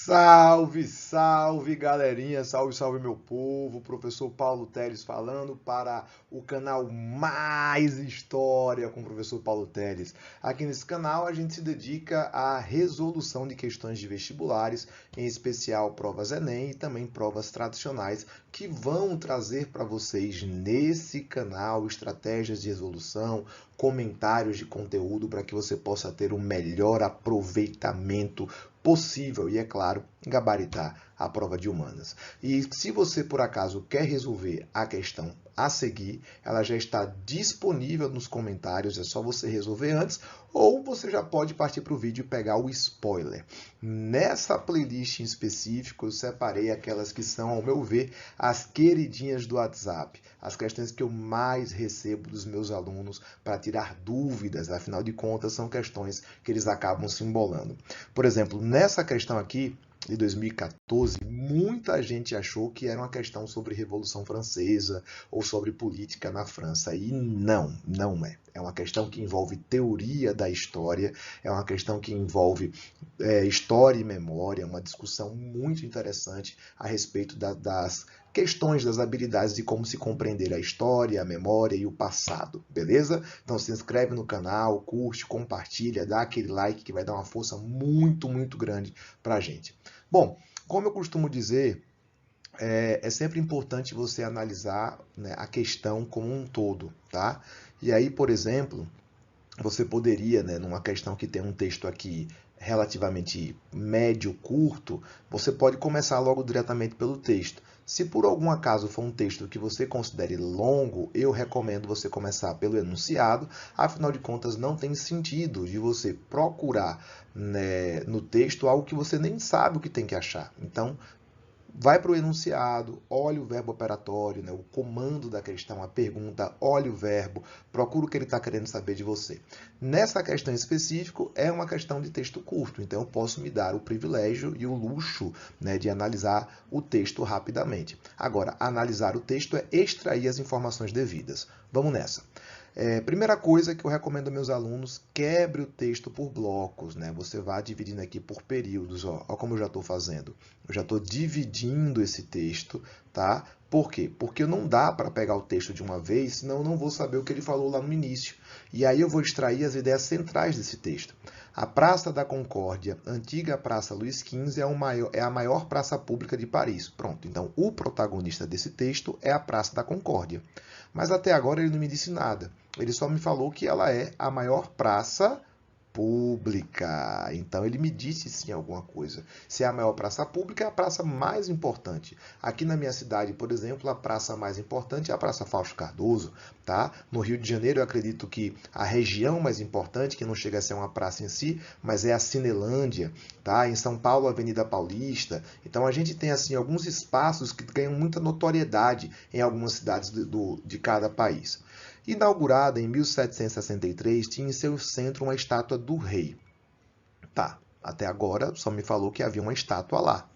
Salve, salve galerinha, salve, salve meu povo, professor Paulo Teles falando para o canal Mais História com o professor Paulo Teles. Aqui nesse canal a gente se dedica à resolução de questões de vestibulares, em especial provas Enem e também provas tradicionais, que vão trazer para vocês nesse canal estratégias de resolução, comentários de conteúdo para que você possa ter o melhor aproveitamento possível e, é claro, gabaritar a prova de humanas. E se você, por acaso, quer resolver a questão a seguir, ela já está disponível nos comentários, é só você resolver antes, ou você já pode partir para o vídeo e pegar o spoiler. Nessa playlist em específico, eu separei aquelas que são, ao meu ver, as queridinhas do WhatsApp, as questões que eu mais recebo dos meus alunos para tirar dúvidas, afinal de contas, são questões que eles acabam se embolando. Por exemplo, nessa questão aqui, de 2014, muita gente achou que era uma questão sobre Revolução Francesa ou sobre política na França. E não é. É uma questão que envolve teoria da história, é uma questão que envolve história e memória, uma discussão muito interessante a respeito das questões, das habilidades de como se compreender a história, a memória e o passado, beleza? Então se inscreve no canal, curte, compartilha, dá aquele like que vai dar uma força muito, muito grande pra gente. Bom, como eu costumo dizer, é sempre importante você analisar, né, a questão como um todo, tá? E aí, por exemplo, você poderia, né, numa questão que tem um texto aqui relativamente médio, curto, você pode começar logo diretamente pelo texto. Se por algum acaso for um texto que você considere longo, eu recomendo você começar pelo enunciado, afinal de contas não tem sentido de você procurar, né, no texto algo que você nem sabe o que tem que achar. Então, vai para o enunciado, olha o verbo operatório, né, o comando da questão, a pergunta, olha o verbo, procura o que ele está querendo saber de você. Nessa questão em específico, é uma questão de texto curto, então eu posso me dar o privilégio e o luxo, né, de analisar o texto rapidamente. Agora, analisar o texto é extrair as informações devidas. Vamos nessa. Primeira coisa que eu recomendo aos meus alunos, quebre o texto por blocos, né? Você vai dividindo aqui por períodos, ó como eu já estou fazendo. Eu já estou dividindo esse texto, tá? Por quê? Porque não dá para pegar o texto de uma vez, senão eu não vou saber o que ele falou lá no início. E aí eu vou extrair as ideias centrais desse texto. A Praça da Concórdia, antiga Praça Luís XV, é a maior praça pública de Paris. Pronto, então o protagonista desse texto é a Praça da Concórdia. Mas até agora ele não me disse nada. Ele só me falou que ela é a maior praça pública. Então ele me disse sim alguma coisa. Se é a maior praça pública, é a praça mais importante. Aqui na minha cidade, por exemplo, a praça mais importante é a Praça Fausto Cardoso, tá? No Rio de Janeiro, eu acredito que a região mais importante, que não chega a ser uma praça em si, mas é a Cinelândia, tá? Em São Paulo, a Avenida Paulista. Então a gente tem assim alguns espaços que ganham muita notoriedade em algumas cidades de cada país. Inaugurada em 1763, tinha em seu centro uma estátua do rei. Tá, até agora só me falou que havia uma estátua lá.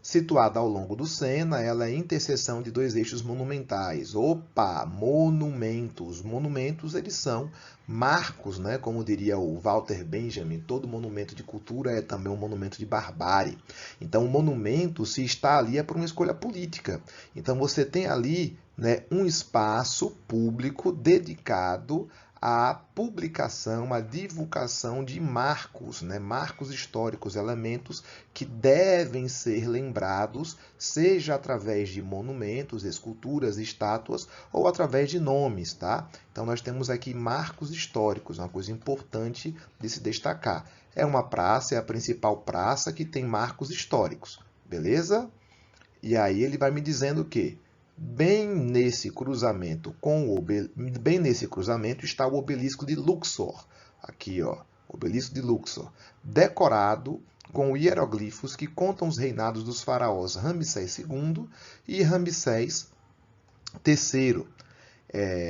Situada ao longo do Sena, ela é interseção de dois eixos monumentais. Opa, monumentos. Monumentos, eles são marcos, né? Como diria o Walter Benjamin, todo monumento de cultura é também um monumento de barbárie. Então, o monumento, se está ali, é por uma escolha política. Então, você tem ali, né, um espaço público dedicado a publicação, a divulgação de marcos, né? Marcos históricos, elementos que devem ser lembrados, seja através de monumentos, esculturas, estátuas ou através de nomes, tá? Então nós temos aqui marcos históricos, uma coisa importante de se destacar. É uma praça, é a principal praça que tem marcos históricos, beleza? E aí ele vai me dizendo o quê? Bem nesse cruzamento está o obelisco de Luxor. Aqui, ó, obelisco de Luxor, decorado com hieroglifos que contam os reinados dos faraós Ramsés II e Ramsés III.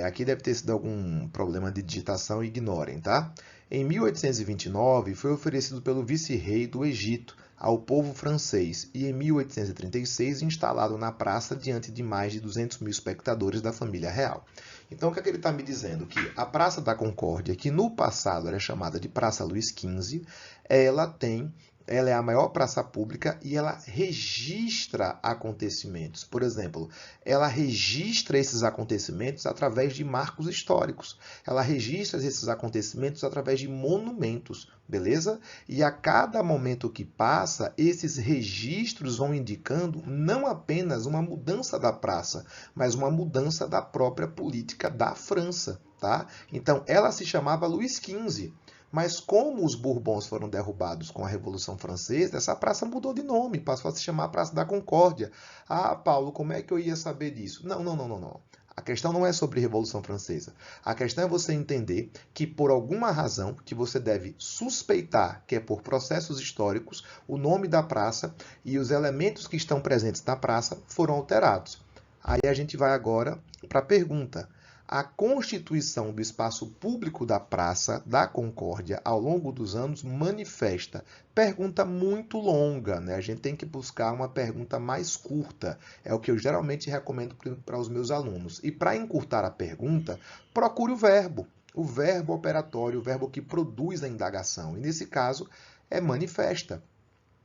Aqui deve ter sido algum problema de digitação, ignorem, tá? Em 1829, foi oferecido pelo vice-rei do Egito ao povo francês e em 1836 instalado na praça diante de mais de 200 mil espectadores da família real. Então, o que é que ele está me dizendo? Que a Praça da Concórdia, que no passado era chamada de Praça Luís XV, ela tem ela é a maior praça pública e ela registra acontecimentos. Por exemplo, ela registra esses acontecimentos através de marcos históricos. Ela registra esses acontecimentos através de monumentos, beleza? E a cada momento que passa, esses registros vão indicando não apenas uma mudança da praça, mas uma mudança da própria política da França, tá? Então, ela se chamava Luís XV. Mas como os Bourbons foram derrubados com a Revolução Francesa, essa praça mudou de nome, passou a se chamar Praça da Concórdia. Ah, Paulo, como é que eu ia saber disso? Não. A questão não é sobre Revolução Francesa. A questão é você entender que, por alguma razão, que você deve suspeitar que é por processos históricos, o nome da praça e os elementos que estão presentes na praça foram alterados. Aí a gente vai agora para a pergunta. A constituição do espaço público da Praça da Concórdia ao longo dos anos manifesta. Pergunta muito longa, né? A gente tem que buscar uma pergunta mais curta. É o que eu geralmente recomendo para os meus alunos. E para encurtar a pergunta, procure o verbo operatório, o verbo que produz a indagação. E nesse caso é manifesta,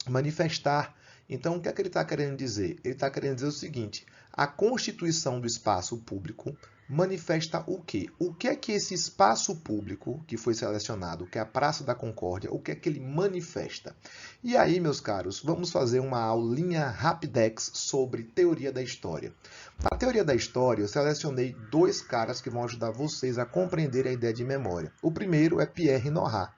manifestar. Então, o que é que ele está querendo dizer? Ele está querendo dizer o seguinte: a constituição do espaço público manifesta o quê? O que é que esse espaço público que foi selecionado, que é a Praça da Concórdia, o que é que ele manifesta? E aí, meus caros, vamos fazer uma aulinha rapidex sobre teoria da história. Na teoria da história, eu selecionei dois caras que vão ajudar vocês a compreender a ideia de memória. O primeiro é Pierre Nora.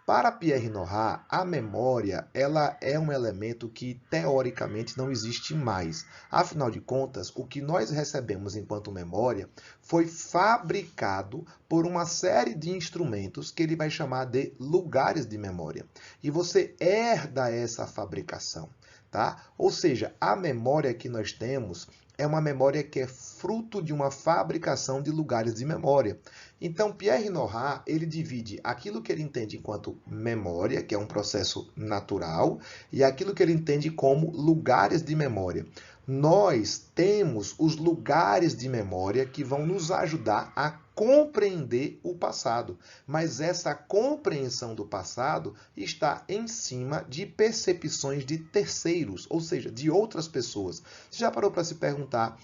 Para Pierre Nora, a memória ela é um elemento que teoricamente não existe mais. Afinal de contas, o que nós recebemos enquanto memória foi fabricado por uma série de instrumentos que ele vai chamar de lugares de memória. E você herda essa fabricação, tá? Ou seja, a memória que nós temos é uma memória que é fruto de uma fabricação de lugares de memória. Então, Pierre Nora, ele divide aquilo que ele entende enquanto memória, que é um processo natural, e aquilo que ele entende como lugares de memória. Nós temos os lugares de memória que vão nos ajudar a compreender o passado, mas essa compreensão do passado está em cima de percepções de terceiros, ou seja, de outras pessoas. Você já parou para se perguntar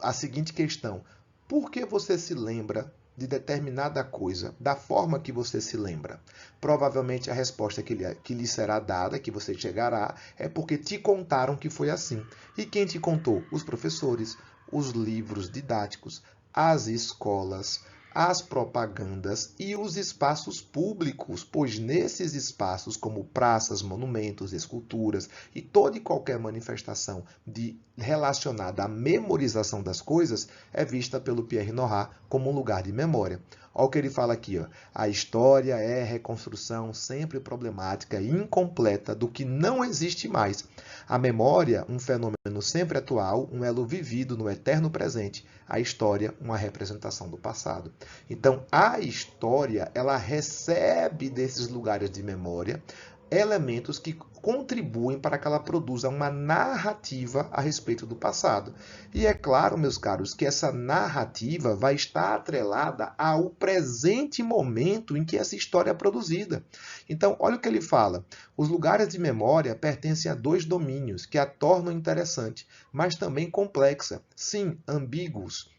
a seguinte questão: por que você se lembra de determinada coisa da forma que você se lembra? Provavelmente a resposta que lhe será dada, que você chegará, é porque te contaram que foi assim. E quem te contou? Os professores, os livros didáticos, as escolas, as propagandas e os espaços públicos, pois nesses espaços, como praças, monumentos, esculturas e toda e qualquer manifestação relacionada à memorização das coisas, é vista pelo Pierre Nora como um lugar de memória. Olha o que ele fala aqui, ó. A história é reconstrução sempre problemática e incompleta do que não existe mais. A memória, um fenômeno sempre atual, um elo vivido no eterno presente. A história, uma representação do passado. Então, a história, ela recebe desses lugares de memória elementos que contribuem para que ela produza uma narrativa a respeito do passado. E é claro, meus caros, que essa narrativa vai estar atrelada ao presente momento em que essa história é produzida. Então, olha o que ele fala. Os lugares de memória pertencem a dois domínios que a tornam interessante, mas também complexa. Sim, ambíguos.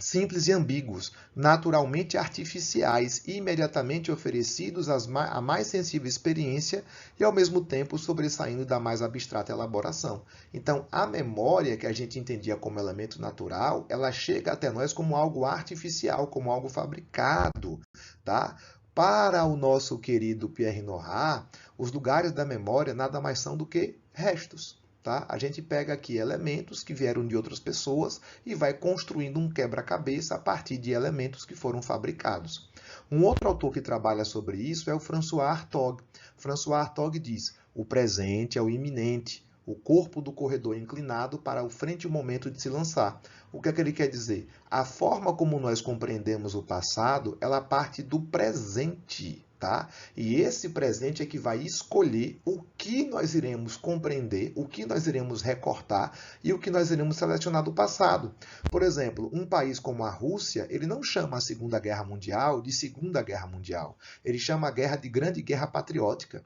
Simples e ambíguos, naturalmente artificiais e imediatamente oferecidos à mais sensível experiência e, ao mesmo tempo, sobressaindo da mais abstrata elaboração. Então, a memória, que a gente entendia como elemento natural, ela chega até nós como algo artificial, como algo fabricado, tá? Para o nosso querido Pierre Nora, os lugares da memória nada mais são do que restos. Tá? A gente pega aqui elementos que vieram de outras pessoas e vai construindo um quebra-cabeça a partir de elementos que foram fabricados. Um outro autor que trabalha sobre isso é o François Hartog. François Hartog diz: o presente é o iminente, o corpo do corredor inclinado para o frente o momento de se lançar. O que é que ele quer dizer? A forma como nós compreendemos o passado, ela parte do presente. Tá? E esse presente é que vai escolher o que nós iremos compreender, o que nós iremos recortar e o que nós iremos selecionar do passado. Por exemplo, um país como a Rússia, ele não chama a Segunda Guerra Mundial de Segunda Guerra Mundial. Ele chama a guerra de Grande Guerra Patriótica.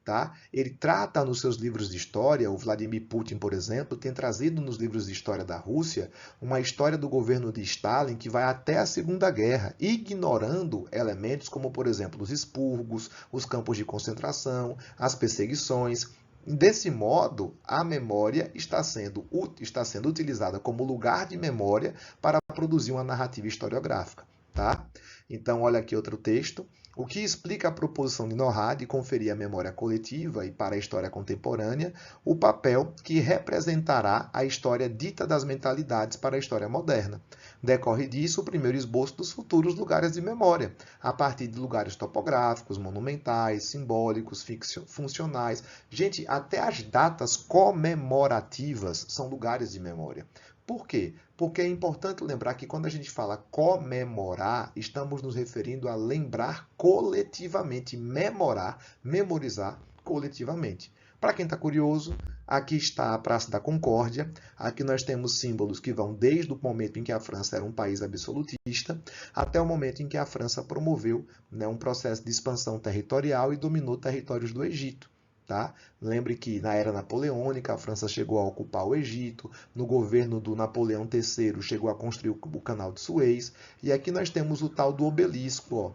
Tá? Ele trata nos seus livros de história, o Vladimir Putin, por exemplo, tem trazido nos livros de história da Rússia uma história do governo de Stalin que vai até a Segunda Guerra, ignorando elementos como, por exemplo, os expurgos, os campos de concentração, as perseguições. Desse modo, a memória está sendo utilizada como lugar de memória para produzir uma narrativa historiográfica. Tá? Então, olha aqui outro texto. O que explica a proposição de Norrad de conferir à memória coletiva e para a história contemporânea o papel que representará a história dita das mentalidades para a história moderna. Decorre disso o primeiro esboço dos futuros lugares de memória, a partir de lugares topográficos, monumentais, simbólicos, funcionais. Gente, até as datas comemorativas são lugares de memória. Por quê? Porque é importante lembrar que quando a gente fala comemorar, estamos nos referindo a lembrar coletivamente, memorizar coletivamente. Para quem está curioso, aqui está a Praça da Concórdia. Aqui nós temos símbolos que vão desde o momento em que a França era um país absolutista até o momento em que a França promoveu, né, um processo de expansão territorial e dominou territórios do Egito. Tá? Lembre que na era napoleônica a França chegou a ocupar o Egito, no governo do Napoleão III chegou a construir o Canal de Suez, e aqui nós temos o tal do obelisco. Ó.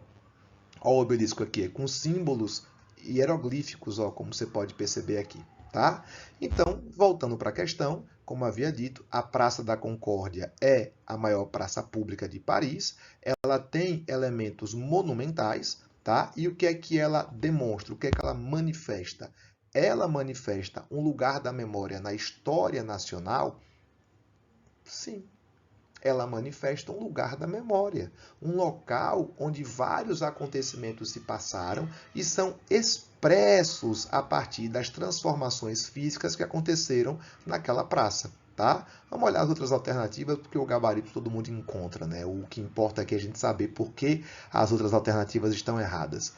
Ó o obelisco aqui, com símbolos hieroglíficos, ó, como você pode perceber aqui. Tá? Então, voltando para a questão, como havia dito, a Praça da Concórdia é a maior praça pública de Paris, ela tem elementos monumentais. Tá? E o que é que ela demonstra? O que é que ela manifesta? Ela manifesta um lugar da memória na história nacional? Sim. Ela manifesta um lugar da memória, um local onde vários acontecimentos se passaram e são expressos a partir das transformações físicas que aconteceram naquela praça. Tá? Vamos olhar as outras alternativas, porque o gabarito todo mundo encontra, né? O que importa aqui é a gente saber por que as outras alternativas estão erradas.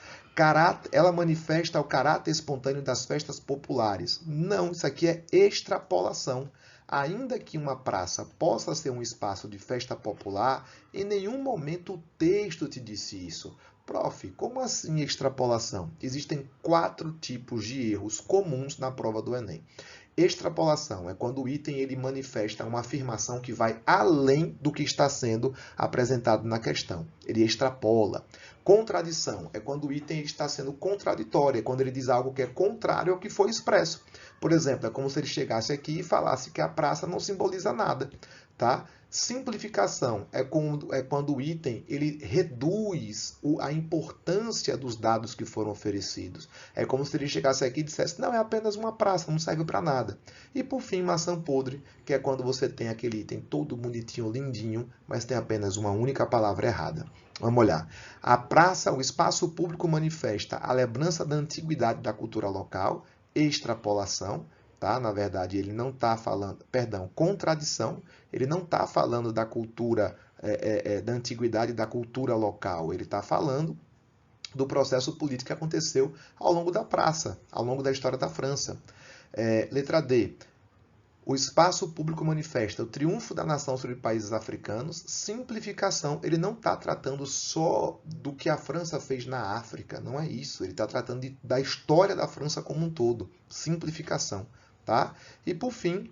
Ela manifesta o caráter espontâneo das festas populares. Não, isso aqui é extrapolação. Ainda que uma praça possa ser um espaço de festa popular, em nenhum momento o texto te disse isso. Prof, como assim extrapolação? Existem 4 tipos de erros comuns na prova do Enem. Extrapolação é quando o item ele manifesta uma afirmação que vai além do que está sendo apresentado na questão. Ele extrapola. Contradição é quando o item está sendo contraditório, é quando ele diz algo que é contrário ao que foi expresso. Por exemplo, é como se ele chegasse aqui e falasse que a praça não simboliza nada. Tá? Simplificação é quando o item ele reduz a importância dos dados que foram oferecidos. É como se ele chegasse aqui e dissesse, não, é apenas uma praça, não serve para nada. E por fim, maçã podre, que é quando você tem aquele item todo bonitinho, lindinho, mas tem apenas uma única palavra errada. Vamos olhar. A praça, o espaço público manifesta a lembrança da antiguidade da cultura local, extrapolação. Tá? Na verdade, ele não está falando, contradição, ele não está falando da cultura, da antiguidade da cultura local, ele está falando do processo político que aconteceu ao longo da praça, ao longo da história da França. Letra D. O espaço público manifesta o triunfo da nação sobre países africanos. Simplificação, ele não está tratando só do que a França fez na África, não é isso. Ele está tratando da história da França como um todo. Simplificação. Tá? E, por fim,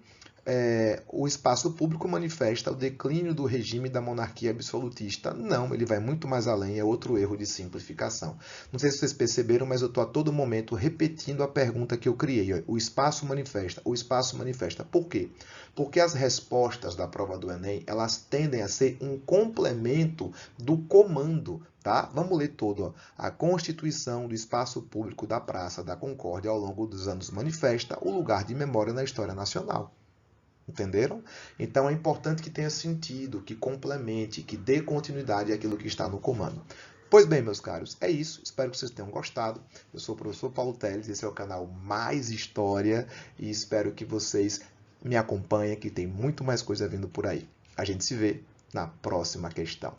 o espaço público manifesta o declínio do regime da monarquia absolutista. Não, ele vai muito mais além, é outro erro de simplificação. Não sei se vocês perceberam, mas eu estou a todo momento repetindo a pergunta que eu criei. O espaço manifesta, o espaço manifesta. Por quê? Porque as respostas da prova do Enem, elas tendem a ser um complemento do comando. Tá? Vamos ler todo. Ó. A Constituição do Espaço Público da Praça da Concórdia ao longo dos anos manifesta o lugar de memória na história nacional. Entenderam? Então é importante que tenha sentido, que complemente, que dê continuidade àquilo que está no comando. Pois bem, meus caros, é isso. Espero que vocês tenham gostado. Eu sou o professor Paulo Teles, esse é o canal Mais História e espero que vocês me acompanhem, que tem muito mais coisa vindo por aí. A gente se vê na próxima questão.